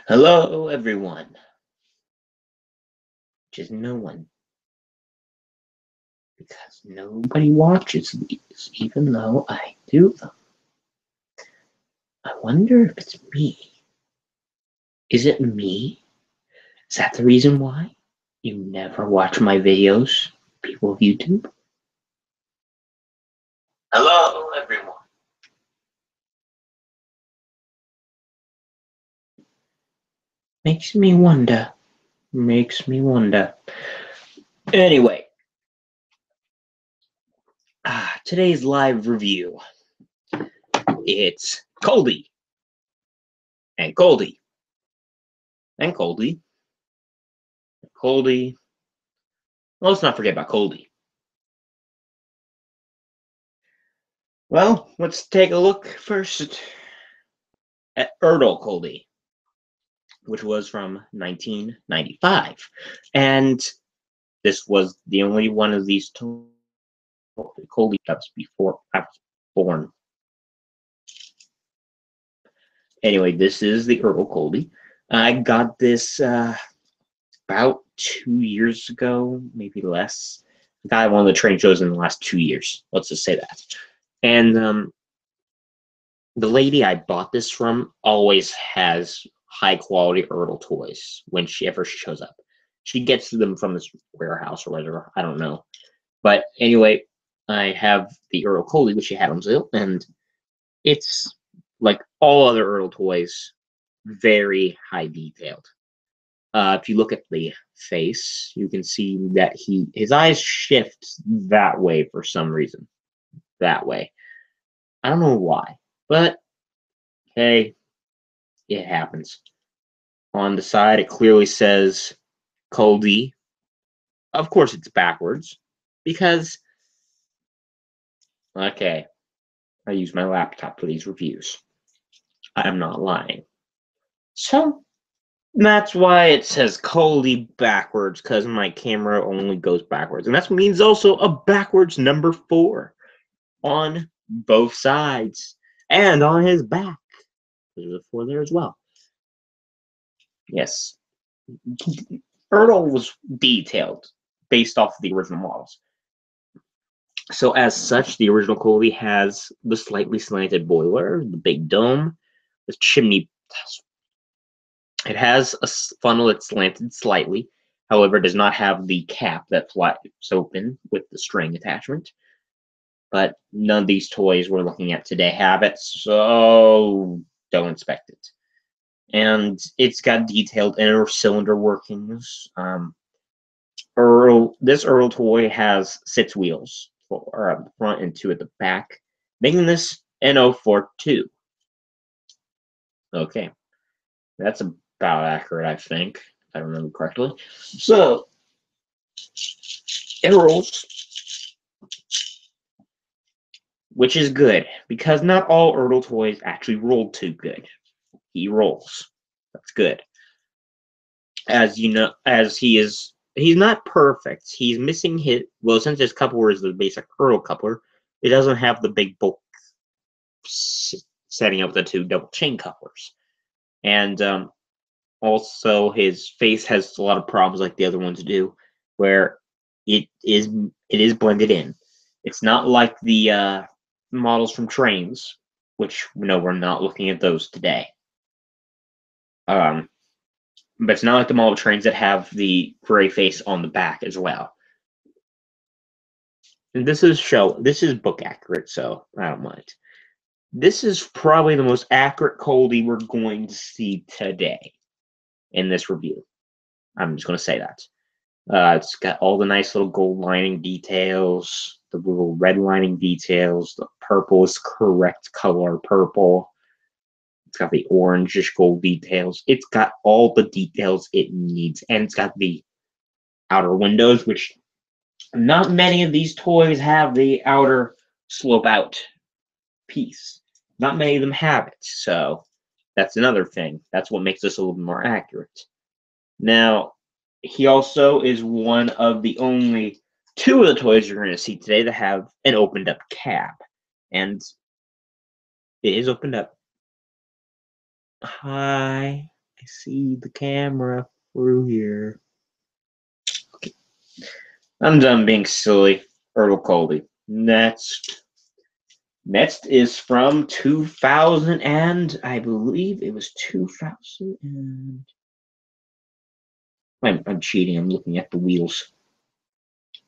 Hello, everyone. Which is no one, because nobody watches these, even though I do them. I wonder if it's me. Is it me? Is that the reason why you never watch my videos, people of YouTube? Hello, everyone. Makes me wonder. Anyway, today's live review. It's Culdee. And Culdee. And Culdee. Culdee. Well, let's not forget about Culdee. Well, let's take a look first at Culdee, which was from 1995. And this was the only one of these Culdee cups before I was born. Anyway, this is the Culdee. I got this about 2 years ago, maybe less. I got one of the trade shows in the last 2 years. Let's just say that. And the lady I bought this from always has high quality Ertl toys whenever she shows up. She gets them from this warehouse or whatever. I don't know. But anyway, I have the Ertl Culdee, which she had on sale, and it's like all other Ertl toys, very high detailed. If you look at the face, you can see that his eyes shift that way for some reason. That way. I don't know why, but hey, it happens. On the side, it clearly says Culdee. Of course, it's backwards because, okay, I use my laptop for these reviews. I am not lying. So that's why it says Culdee backwards, because my camera only goes backwards. And that means also a backwards number 4 on both sides and on his back. There's a 4 there as well. Yes. Ertl was detailed based off of the original models. So as such, the original Culdee has the slightly slanted boiler, the big dome, the chimney. It has a funnel that's slanted slightly. However, it does not have the cap that flies open with the string attachment. But none of these toys we're looking at today have it, so don't expect it. And it's got detailed inner cylinder workings. This Ertl toy has 6 wheels, 4 at the front and 2 at the back, making this an 042. Okay, that's about accurate, I think, if I remember correctly. So, it rolls, which is good, because not all Ertl toys actually roll too good. He rolls. That's good. As you know, he's not perfect. He's missing well, since his coupler is the basic Ertl coupler, it doesn't have the big bulk setting up the 2 double chain couplers. And also his face has a lot of problems like the other ones do, where it is blended in. It's not like the models from trains, which no, we're not looking at those today. But it's not like the model trains that have the gray face on the back as well. And this is book accurate, so I don't mind. This is probably the most accurate Culdee we're going to see today in this review. I'm just going to say that. It's got all the nice little gold lining details, the little red lining details, the purple is correct color purple. It's got the orangish gold details. It's got all the details it needs, and it's got the outer windows, which not many of these toys have the outer slope out piece. Not many of them have it, so that's another thing. That's what makes this a little bit more accurate. Now, he also is one of the only 2 of the toys you're going to see today that have an opened up cap. And It is opened up. Hi. I see the camera through here. Okay. I'm done being silly. Earl Culdee. Next is from 2000 and I believe it was 2000 and I'm cheating. I'm looking at the wheels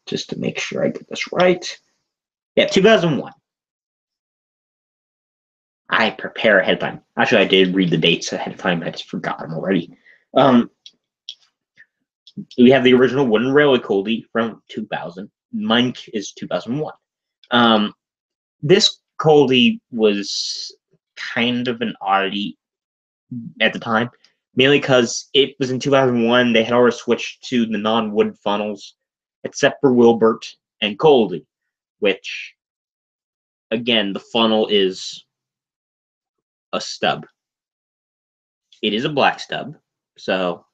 just to make sure I get this right. Yeah, 2001. I prepare ahead of time. Actually, I did read the dates ahead of time. I just forgot them already. We have the original Wooden Railway Culdee from 2000. Mine is 2001. This Culdee was kind of an oddity at the time, mainly because it was in 2001. They had already switched to the non-wood funnels, except for Wilbert and Culdee, which, again, the funnel is a stub. It is a black stub, so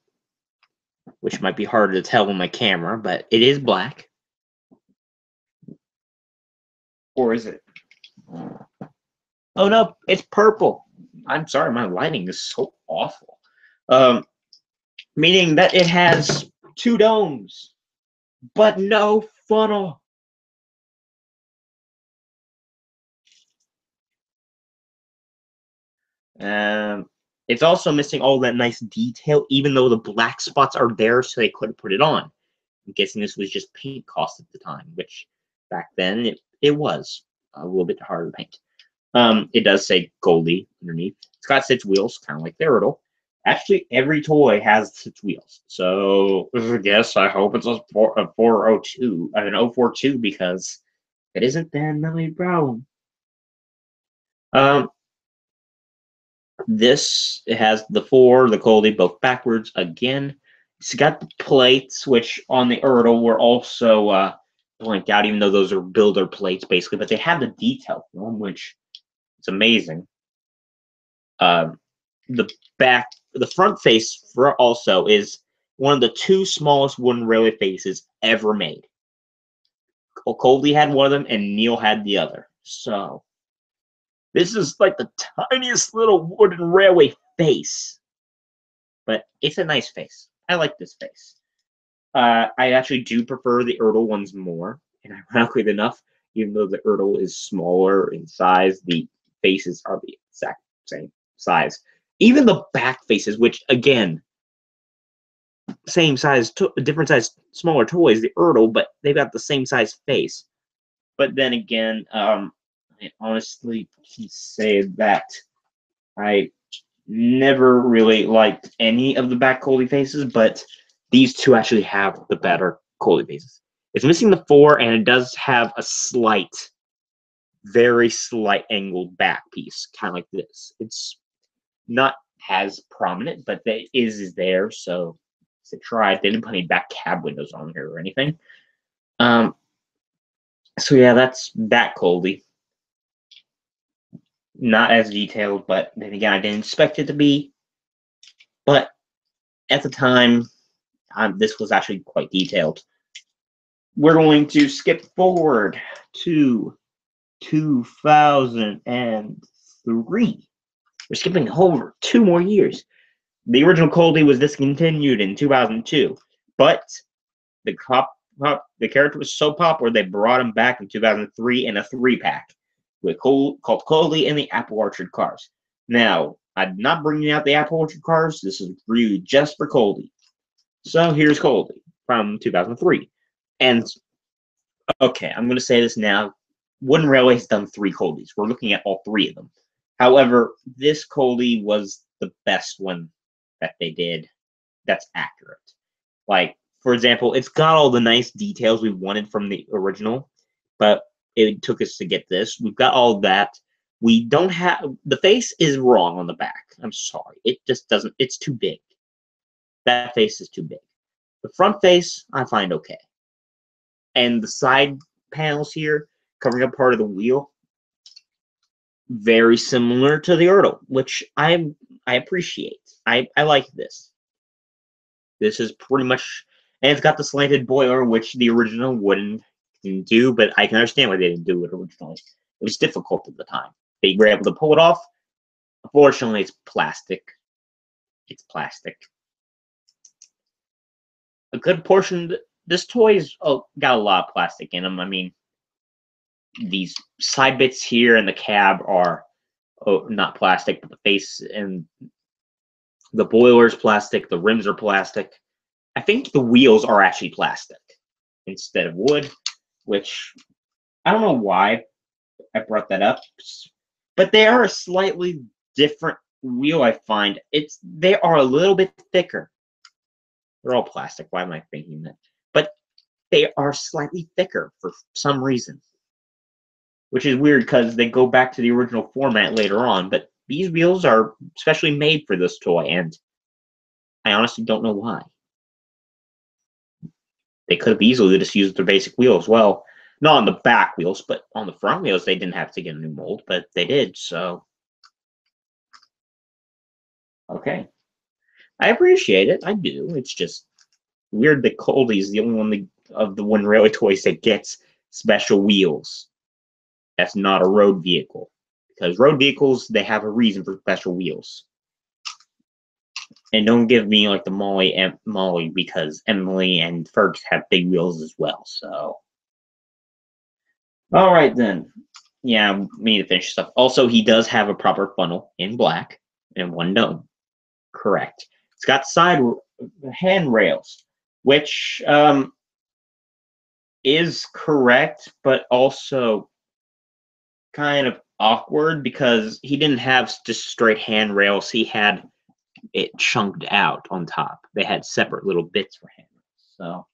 which might be harder to tell on my camera, but it is black. Or is it? Oh no, it's purple. I'm sorry, my lighting is so awful. Meaning that it has two domes, but no funnel. It's also missing all that nice detail, even though the black spots are there, so they couldn't put it on. I'm guessing this was just paint cost at the time, which back then it was a little bit harder to paint. It does say Culdee underneath. It's got 6 wheels, kind of like the Ertl. Actually, every toy has 6 wheels. So I guess I hope it's a 402, an 042, because if it isn't, then that'll be a problem. This, it has the 4, the Culdee, both backwards again. It's got the plates, which on the Ertl were also blanked out, even though those are builder plates basically, but they have the detail for them, which is amazing. The front face for also is one of the 2 smallest wooden railway faces ever made. Culdee had one of them, and Neil had the other. So this is like the tiniest little wooden railway face, but it's a nice face. I like this face. I actually do prefer the Ertl ones more, and ironically enough, even though the Ertl is smaller in size, the faces are the exact same size. Even the back faces, which again, same size, different size, smaller toys, the Ertl, but they've got the same size face. But then again, I honestly can say that I never really liked any of the back Culdee faces, but these 2 actually have the better Culdee faces. It's missing the 4, and it does have a slight, very slight angled back piece, kind of like this. It's not as prominent, but it is there, so to try it. They didn't put any back cab windows on here or anything. So yeah, that's that Culdee. Not as detailed, but then again, I didn't expect it to be. But at the time, this was actually quite detailed. We're going to skip forward to 2003. We're skipping over 2 more years. The original Culdee was discontinued in 2002, but the character was so popular they brought him back in 2003 in a 3-pack called Culdee and the Apple Orchard Cars. Now, I'm not bringing out the Apple Orchard Cars. This is really just for Culdee. So here's Culdee from 2003. And, okay, I'm going to say this now. Wooden Railway has done 3 Culdees. We're looking at all 3 of them. However, this Culdee was the best one that they did that's accurate. Like, for example, it's got all the nice details we wanted from the original, but it took us to get this. We've got all that. We don't have... The face is wrong on the back. I'm sorry. It just doesn't... It's too big. That face is too big. The front face, I find okay. And the side panels here, covering up part of the wheel, very similar to the Ertl, which I appreciate. I like this. This is pretty much... And it's got the slanted boiler, which the original didn't do, but I can understand why they didn't do it originally. It was difficult at the time. they were able to pull it off. Unfortunately, it's plastic. It's plastic. A good portion. This toy's got a lot of plastic in them. I mean, these side bits here and the cab are not plastic, but the face and the boiler's plastic. The rims are plastic. I think the wheels are actually plastic instead of wood, which I don't know why I brought that up, but they are a slightly different wheel. I find they are a little bit thicker. They're all plastic. Why am I thinking that? But they are slightly thicker for some reason, which is weird because they go back to the original format later on. But these wheels are specially made for this toy, and I honestly don't know why. They could have easily just used their basic wheels. Well, not on the back wheels, but on the front wheels, they didn't have to get a new mold, but they did, so. Okay. I appreciate it. I do. It's just weird that Culdee is the only one of the One Railway toys that gets special wheels. That's not a road vehicle. Because road vehicles, they have a reason for special wheels. And don't give me like the Molly because Emily and Fergus have big wheels as well, so. Alright then. Yeah, we need to finish stuff. Also, he does have a proper funnel in black and one dome. Correct. It's got side handrails, which is correct, but also kind of awkward because he didn't have just straight handrails. He had it chunked out on top. They had separate little bits for handrails. So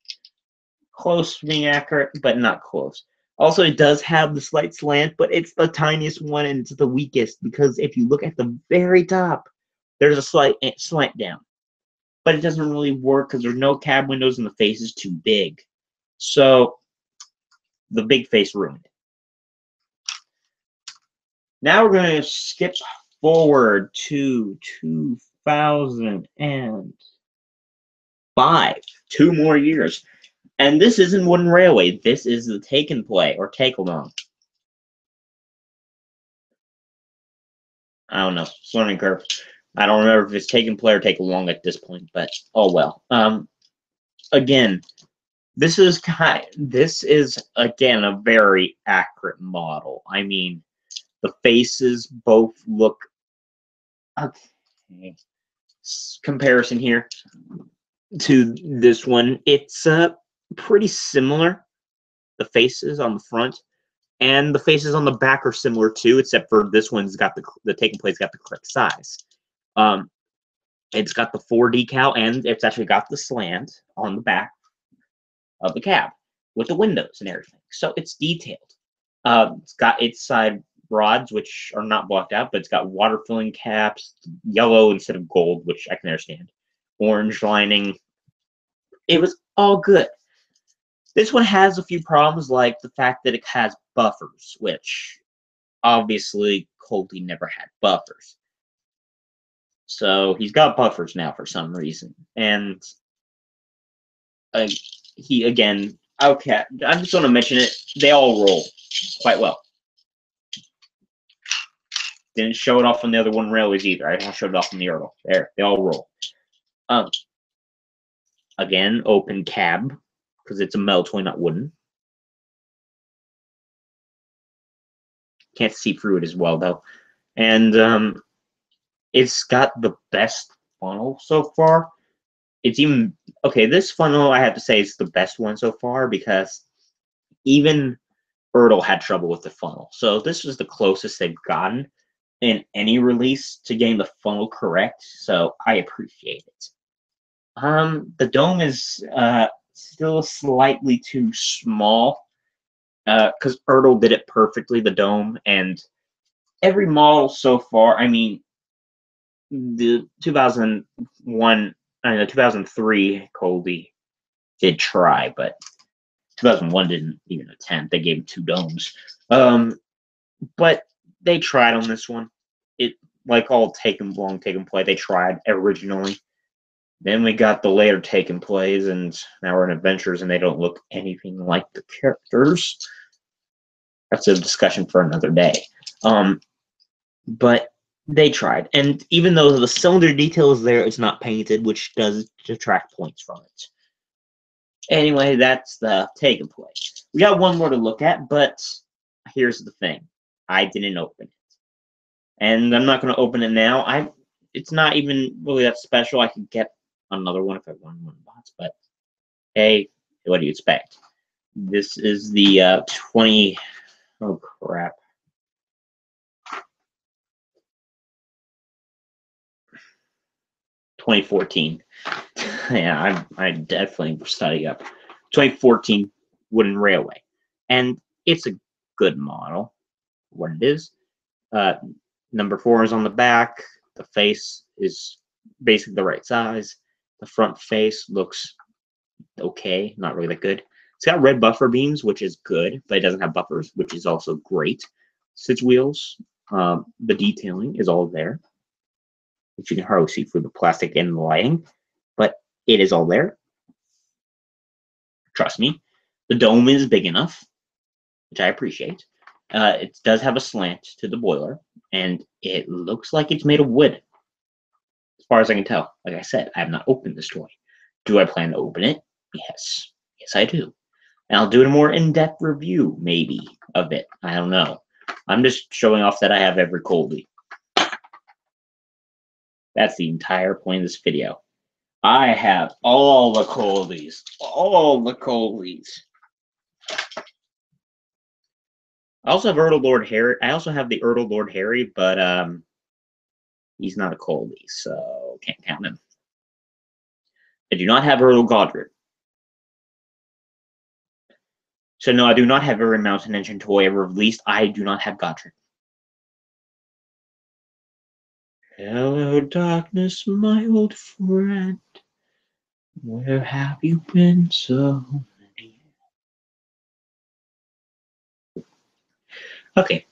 close to being accurate, but not close. Also, it does have the slight slant, but it's the tiniest one and it's the weakest because if you look at the very top, there's a slight slant down. But it doesn't really work because there's no cab windows and the face is too big. So the big face ruined it. Now we're going to skip forward to 2005. 2 more years. And this isn't Wooden Railway. This is the Take and Play or Take Along. I don't know. It's learning curve. I don't remember if it's Take and Play or Take Along at this point, but oh well. Again, this is again a very accurate model. I mean, the faces both look okay. Comparison here to this one, it's pretty similar. The faces on the front and the faces on the back are similar too, except for this one's got the Take and Play's got the correct size. It's got the 4 decal and it's actually got the slant on the back of the cab with the windows and everything. So it's detailed. It's got its side rods, which are not blocked out, but it's got water filling caps, yellow instead of gold, which I can understand. Orange lining. It was all good. This one has a few problems, like the fact that it has buffers, which obviously Culdee never had buffers. So he's got buffers now for some reason. And he, again, okay, I just want to mention it. They all roll quite well. Didn't show it off on the other One Railways either. I showed it off on the Earl. There, they all roll. Again, open cab, because it's a metal toy, not wooden. Can't see through it as well, though. And it's got the best funnel so far. It's even... Okay, this funnel, I have to say, is the best one so far, because even Ertl had trouble with the funnel. So this is the closest they've gotten in any release to getting the funnel correct, so I appreciate it. The dome is still slightly too small because Ertl did it perfectly, the dome, and every model so far, I mean, the 2003 Culdee did try, but 2001 didn't even attempt. They gave him 2 domes. But they tried on this one. It, like all Take and Play, they tried originally. Then we got the later Take and Plays, and now we're in Adventures, and they don't look anything like the characters. That's a discussion for another day. but they tried. And even though the cylinder detail is there, it's not painted, which does detract points from it. Anyway, that's the take and play. We got one more to look at, but here's the thing. I didn't open it. And I'm not going to open it now. It's not even really that special. I could get another one if I wanted one box, but hey, what do you expect? This is the 20. Oh crap. 2014. Yeah, I definitely study up. 2014 wooden railway, and it's a good model. What it is, number 4 is on the back. The face is basically the right size. The front face looks okay, not really that good. It's got red buffer beams, which is good, but it doesn't have buffers, which is also great. 6 wheels. The detailing is all there, which you can hardly see through the plastic and the lighting, but it is all there. Trust me. The dome is big enough, which I appreciate. It does have a slant to the boiler, and it looks like it's made of wood, as far as I can tell. Like I said, I have not opened this toy. Do I plan to open it? Yes. Yes, I do. And I'll do a more in-depth review, maybe, of it. I don't know. I'm just showing off that I have every Culdee. That's the entire point of this video. I have all the Culdees. All the Culdees. I also have Erdle Lord Harry. I also have the Erdle Lord Harry, but he's not a Culdee, so can't count him. I do not have Erdle Godred. So no, I do not have every mountain engine toy ever released. I do not have Godred. Hello, darkness, my old friend. Where have you been so many years? Okay.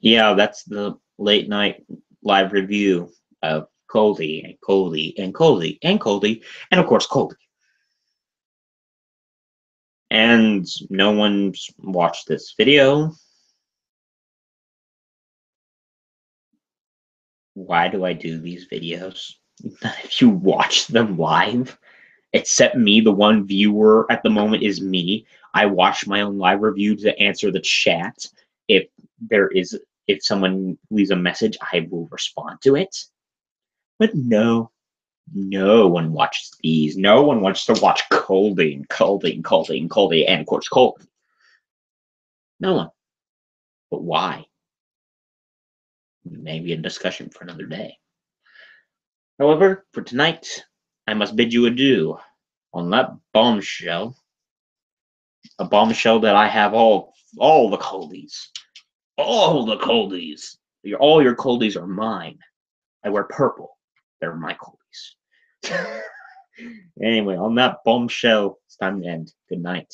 Yeah, that's the late night live review of Culdee and Culdee and Culdee and Culdee and of course Culdee. And no one's watched this video. Why do I do these videos? If you watch them live, except me, the one viewer at the moment is me. I watch my own live review to answer the chat. If someone leaves a message, I will respond to it. But no one watches these. No one wants to watch Culdee and Culdee and Culdee and Culdee and of course Culdee. No one. But why? Maybe a discussion for another day. However, for tonight, I must bid you adieu on that bombshell. A bombshell that I have all the Culdees. All the Culdees. All your Culdees are mine. I wear purple. They're my Culdees. Anyway, on that bombshell, it's time to end. Good night.